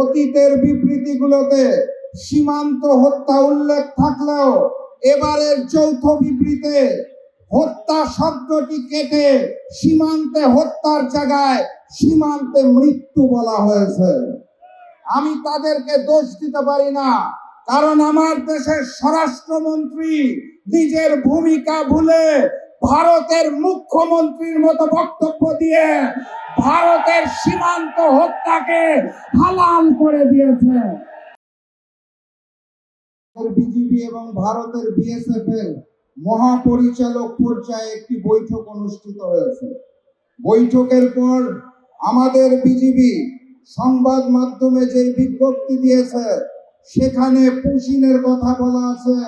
অতীতের বিবৃতিগুলোতে সীমান্ত হত্যা উল্লেখ থাকলেও এবারের যৌথ বিবৃতিতে হত্যা শব্দটি কেটে সীমান্তে হত্যার জায়গায় সীমান্তে মৃত্যু বলা হয়েছে। আমি তাদেরকে দোষ দিতে পারি না, কারণ আমার দেশের স্বরাষ্ট্রমন্ত্রী নিজের ভূমিকা ভুলে ভারতের মুখ্যমন্ত্রীর মতো বক্তব্য দিয়ে ভারতের সীমান্ত হত্যাকে হালাল করে দিয়েছে। বিজিবি এবং ভারতের বিএসএফ এর মহাপরিচালক পর্যায়ে একটি বৈঠক অনুষ্ঠিত হয়েছে। বৈঠকের পর আমাদের বিজিবি সংবাদ মাধ্যমে যে বিজ্ঞপ্তি দিয়েছে সেখানে পুশিনের কথা বলা আছে,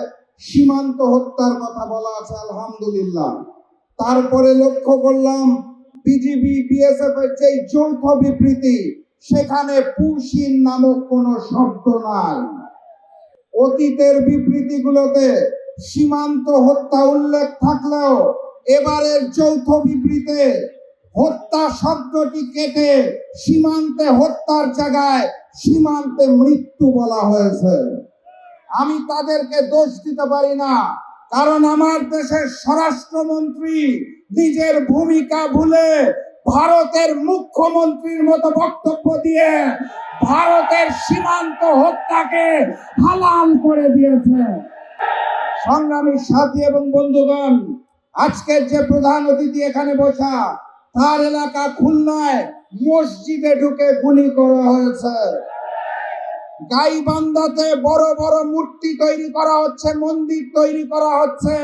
সীমান্ত হত্যার কথা বলা আছে, আলহামদুলিল্লাহ। তারপরে লক্ষ্য করলাম বিজিবি বিএসএফ এর যে যৌথ বিবৃতি সেখানে পুশিন নামক কোনো শব্দ নাই। অতীতের বিবৃতিগুলোতে সীমান্ত হত্যা উল্লেখ থাকলেও এবারের যৌথ বিবৃতিতে হত্যা শব্দটি কেটে সীমান্তে হত্যার জায়গায় সীমান্তে মৃত্যু বলা হয়েছে। আমি তাদেরকে দোষ দিতে পারি না, কারণ আমার দেশের স্বরাষ্ট্রমন্ত্রী নিজের ভূমিকা ভুলে ভারতের মুখ্যমন্ত্রীর মতো বক্তব্য দিয়ে ভারতের সীমান্ত হত্যাকে হালাল করে দিয়েছে। সংগ্রামী সাথী এবং বন্ধুগণ, আজকের যে প্রধান অতিথি এখানে বসা, তার এলাকা খুলনায় মসজিদে ঢুকে গুলি করা হয়েছে। গাইবান্ধাতে বড় বড় মূর্তি তৈরি করা হচ্ছে, মন্দির তৈরি করা হচ্ছে,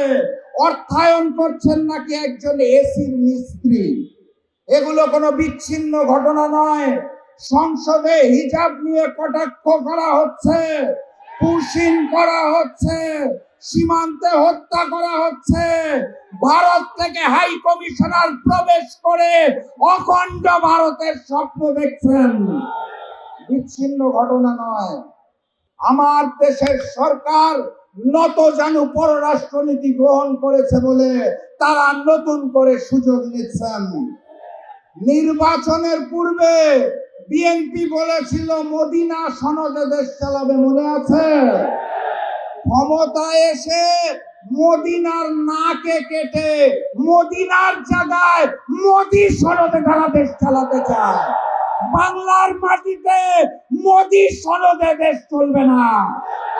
অর্থায়ন করছেন নাকি একজন এসির মিস্ত্রি। এগুলো কোনো বিচ্ছিন্ন ঘটনা নয়। সংসদে হিজাব নিয়ে কটাক্ষ করা হচ্ছে, পুশিন করা হচ্ছে, সীমান্তে হত্যা করা হচ্ছে। ভারত থেকে হাই কমিশনার প্রবেশ করে অখণ্ড ভারতের স্বপ্ন দেখছেন। বিচ্ছিন্ন ঘটনা নয়। আমার দেশের সরকার নতজানু পররাষ্ট্রনীতি গ্রহণ করেছে বলে তারা নতুন করে সুযোগ নিচ্ছেন। নির্বাচনের পূর্বে বিএনপি বলেছিল মদিনা সনদে দেশ চালাবে, মনে আছে? ক্ষমতায় এসে মদিনার নাকে কেটে মদিনার জায়গায় মোদি সনদে তারা দেশ চালাতে চায়। বাংলার মাটিতে মোদি সনদে দেশ চলবে না,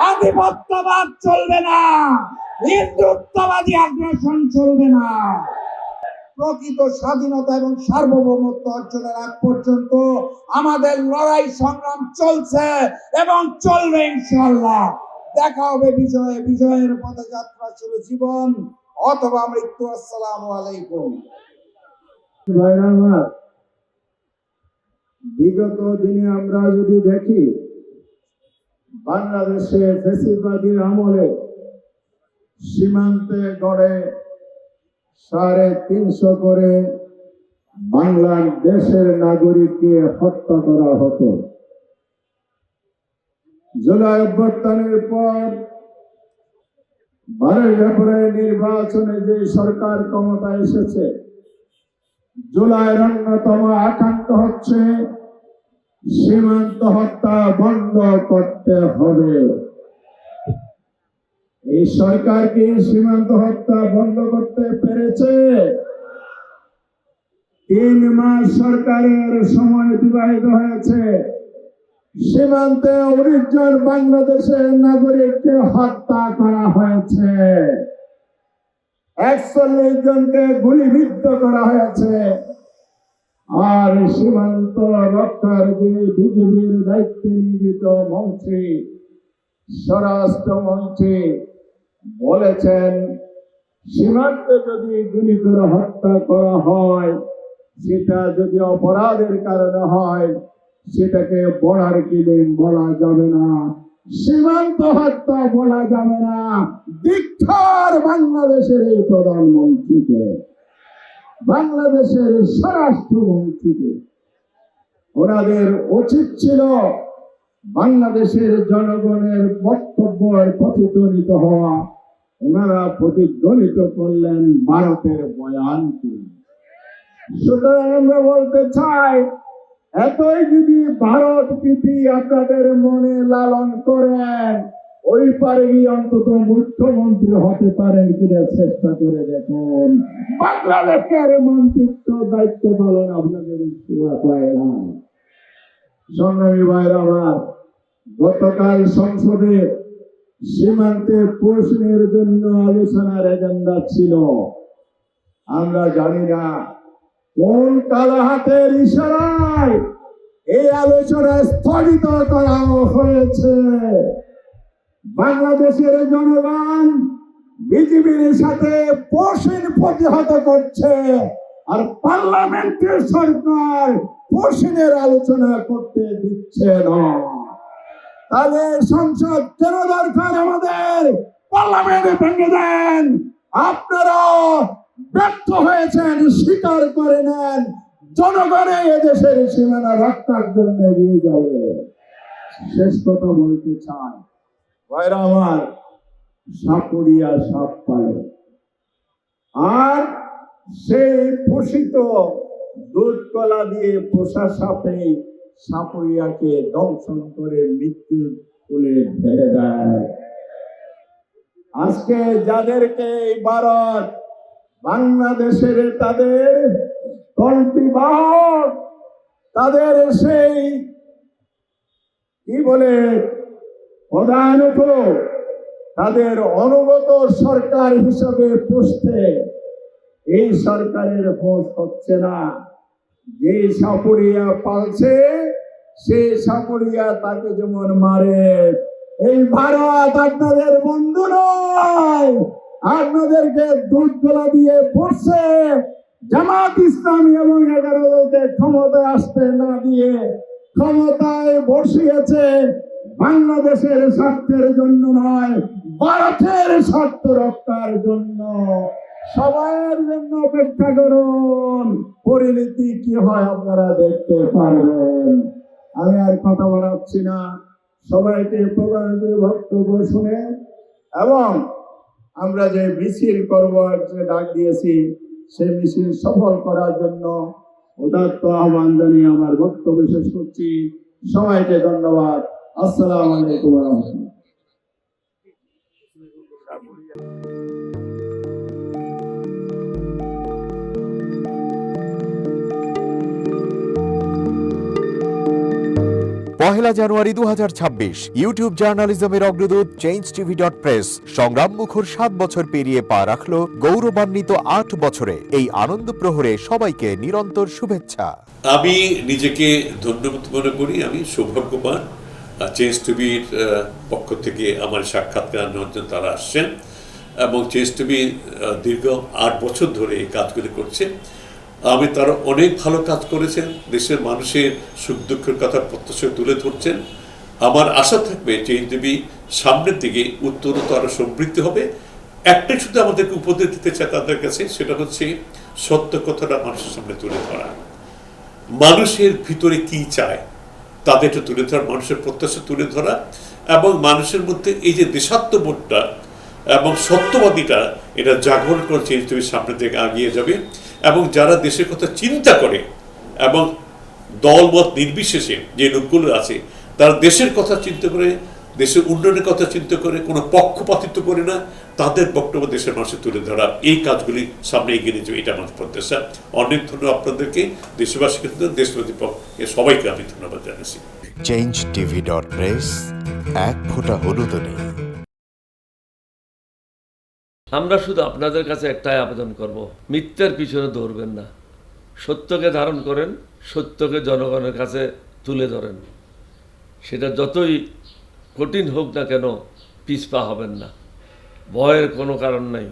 আধিপত্যবাদ চলবে না, হিন্দুত্ববাদী আগ্রাসন চলবে না। প্রকৃত স্বাধীনতা এবং সার্বভৌমত্ব অর্জনের আগ পর্যন্ত আমাদের লড়াই সংগ্রাম চলছে এবং চলবে ইনশাআল্লাহ। দেখা হবে বিজয়ে। বিজয়ের পথে যাত্রা শুরু জীবন অথবা মৃত্যু। আসসালামু আলাইকুম। বিগত দিনে আমরা যদি দেখি, বাংলাদেশে ফ্যাসিবাদীর আমলে সীমান্তে গড়ে 350 করে বাংলাদেশের নাগরিককে হত্যা করা হতো। জুলাই অভ্যুত্থানের পর 12 এপ্রিল নির্বাচনে যে সরকার ক্ষমতায় এসেছে, জুলাইয়ের অন্যতম আকাঙ্ক্ষা হচ্ছে সীমান্ত হত্যা বন্ধ করতে হবে। এই সরকার কি সীমান্ত হত্যা বন্ধ করতে পেরেছে? 3 মাস সরকারের সময় অতিবাহিত হয়েছে, সীমান্তে 19 জন বাংলাদেশের নাগরিককে হত্যা করা হয়েছে, 41 জনকে গুলিবিদ্ধ করা হয়েছে। আর সীমান্ত রক্ষার যে বিজিবির দায়িত্বে নিয়োজিত মন্ত্রী, স্বরাষ্ট্রমন্ত্রী বলেছেন, সীমান্তে যদি গুলি করে হত্যা করা হয়, সেটা যদি অপরাধের কারণে হয়, সেটাকে বর্ডার কিলিং বলা যাবে না, সীমান্ত হত্যা বলা যাবে না। ধিক্কার বাংলাদেশের এই প্রধানমন্ত্রীকে, বাংলাদেশের স্বরাষ্ট্রমন্ত্রীকে। ওনাদের উচিত ছিল বাংলাদেশের জনগণের বক্তব্যের প্রতিধ্বনিত হওয়া। ওনারা প্রতিধ্বনিত করলেন ভারতের বয়ানকে। সুতরাং আমরা বলতে চাই, এতই যদি ভারত প্রীতি আপনাদের মনে লালন করেন, ওই পারে গিয়ে অন্তত মুখ্যমন্ত্রী হতে পারেন কিনা চেষ্টা করে দেখুন। বাংলাদেশের মন্ত্রিত্ব দায়িত্ব পালন আপনাদের সীমা পায় না। সংগ্রামী ভাইরা আমার, গতকাল সংসদে সীমান্তে প্রশ্নের জন্য আলোচনার এজেন্ডা ছিল। আমরা জানি না কোন কালা হাতের ইশারায় এই আলোচনা স্থগিত করা হয়েছে। বাংলাদেশের জনগণ বিজেপির সাথে পোষণ প্রতিহত করছে, আর পার্লামেন্টের সরকার পোষণের আলোচনা করতে দিচ্ছে না। তাহলে সংসদ কেন দরকার আমাদের? পার্লামেন্টে ভেঙে দেন। আপনারা ব্যর্থ হয়েছেন, স্বীকার করে নেন। জনগণে এদেশের সীমানা রক্ষার জন্য এগিয়ে যাবে। শেষ কথা বলতে চাই, ভাইরা আমার, সাপুরিয়া সাপ পায়, আর সেই পোষিত দুধ কলা দিয়ে পোষা সাপে সাপুরিয়াকে দংশন করে মৃত্যু কোলে ঠেলে দেয়। আজকে যাদেরকে ভারত বাংলাদেশের তাদের তল্পিবাহক, তাদের সেই কি বলে প্রধানত তাদের অনুগত সরকার হিসাবে পুষতে এই সরকারের হোশ হচ্ছে না। যে সাপুরিয়া পালছে সেই সাপুরিয়া তাকে যেমন মারে। এই ভারত আপনাদের বন্ধু নয়, আপনাদেরকে দুধ গোলা দিয়ে পড়ছে। জামাত ইসলামী এবং 11 দলকে ক্ষমতায় আসতে না দিয়ে ক্ষমতায় বসিয়েছে বাংলাদেশের স্বার্থের জন্য নয়, ভারতের স্বার্থ রক্ষার জন্য। সবার জন্য অপেক্ষা করুন, পরিণতি কি হয় আপনারা দেখতে পারবেন। আমি আর কথা বাড়াচ্ছি না, সবাইকে প্রধানমন্ত্রীর বক্তব্য শুনে এবং আমরা যে মিছিল করব যে ডাক দিয়েছি সেই মিছিল সফল করার জন্য উদাত্ত আহ্বান জানিয়ে আমার বক্তব্য শেষ করছি। সবাইকে ধন্যবাদ। আসসালামু আলাইকুম ওয়া রাহমাতুল্লাহ। পহেলা জানুয়ারি 2026 ইউটিউব জার্নালিজমের অগ্রদূত changeTV.press সংগ্রাম মুখর 7 বছর পেরিয়ে পা রাখলো গৌরবান্বিত 8 বছরে। এই আনন্দ প্রহরে সবাইকে নিরন্তর শুভেচ্ছা। আমি নিজেকে ধন্যবাদ মনে করি, আমি সৌভাগ্যবান। চেঞ্জ টিভির পক্ষ থেকে আমার সাক্ষাৎকার নেওয়ার জন্য তারা আসছেন এবং চেঞ্জ টিভি দীর্ঘ 8 বছর ধরে এই কাজগুলি করছে। আমি তারা অনেক ভালো কাজ করেছেন, দেশের মানুষের সুখ দুঃখের কথা প্রত্যক্ষ তুলে ধরছেন। আমার আশা থাকবে চেঞ্জ টিভি সামনের দিকে উত্তরোত্তর আরো সমৃদ্ধ হবে। একটাই শুধু আমাদেরকে উপদেশ দিতে চাই তাদের কাছে, সেটা হচ্ছে সত্য কথাটা মানুষের সামনে তুলে ধরা, মানুষের ভিতরে কি চায় তাদেরটা তুলে ধরা, মানুষের প্রত্যাশা তুলে ধরা এবং মানুষের মধ্যে এই যে দেশাত্মবোধটা এবং সত্যবাদীটা এটা জাগরণ করে চেঞ্জ টিভি সামনের দিকে এগিয়ে যাবে। এবং যারা দেশের কথা চিন্তা করে এবং দলমত নির্বিশেষে যে লোকগুলো আছে তারা দেশের কথা চিন্তা করে, দেশের উন্নয়নের কথা চিন্তা করে, কোনো পক্ষপাতিত্ব করে না, তাদের বক্তব্য দেশের মানুষের তুলে ধরা, এই কাজগুলি সামনে এগিয়ে নিয়ে যাবে, এটা আমাদের প্রত্যাশা। অনেক ধন্যবাদ আপনাদেরকে, দেশবাসীকে, দেশবাসী সবাইকে আমি ধন্যবাদ জানাচ্ছি। changeTV.press এক ফোঁটা হলুদও নেই। আমরা শুধু আপনাদের কাছে একটাই আবেদন করব, মিথ্যার পিছনে দৌড়বেন না, সত্যকে ধারণ করেন, সত্যকে জনগণের কাছে তুলে ধরেন। সেটা যতই কঠিন হোক না কেন পিছপা হবেন না, ভয়ের কোনো কারণ নাই।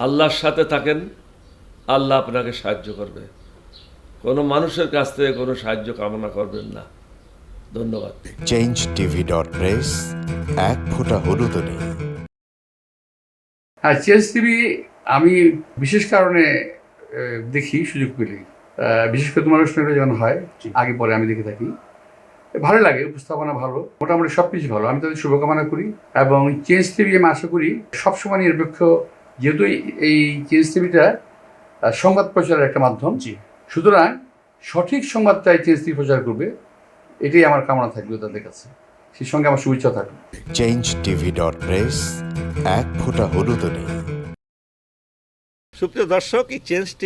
আল্লাহর সাথে থাকেন, আল্লাহ আপনাকে সাহায্য করবে। কোনো মানুষের কাছ থেকে কোনো সাহায্য কামনা করবেন না। ধন্যবাদ। changeTV.press এক ফোঁটা হলুদও নেই। হ্যাঁ, চেঞ্জ টিভি আমি বিশেষ কারণে দেখি সুযোগ পেলে, বিশেষ করে তোমার অনুষ্ঠানটা যখন হয় আগে পরে আমি দেখে থাকি, ভালো লাগে, উপস্থাপনা ভালো, মোটামুটি সব কিছু ভালো। আমি তাদের শুভকামনা করি এবং চেঞ্জ টিভি আমি আশা করি সবসময় নিরপেক্ষ, যেহেতু এই চেঞ্জ টিভিটা সংবাদ প্রচারের একটা মাধ্যম, সুতরাং সঠিক সংবাদটাই চেঞ্জ টিভি প্রচার করবে, এটাই আমার কামনা থাকবে তাদের কাছে, সেই সঙ্গে আমার শুভেচ্ছা থাকবে। changetv.press এক ফোঁটা হলুদও নেই। সুপ্রিয় দর্শক, এই চেঞ্জ টিভি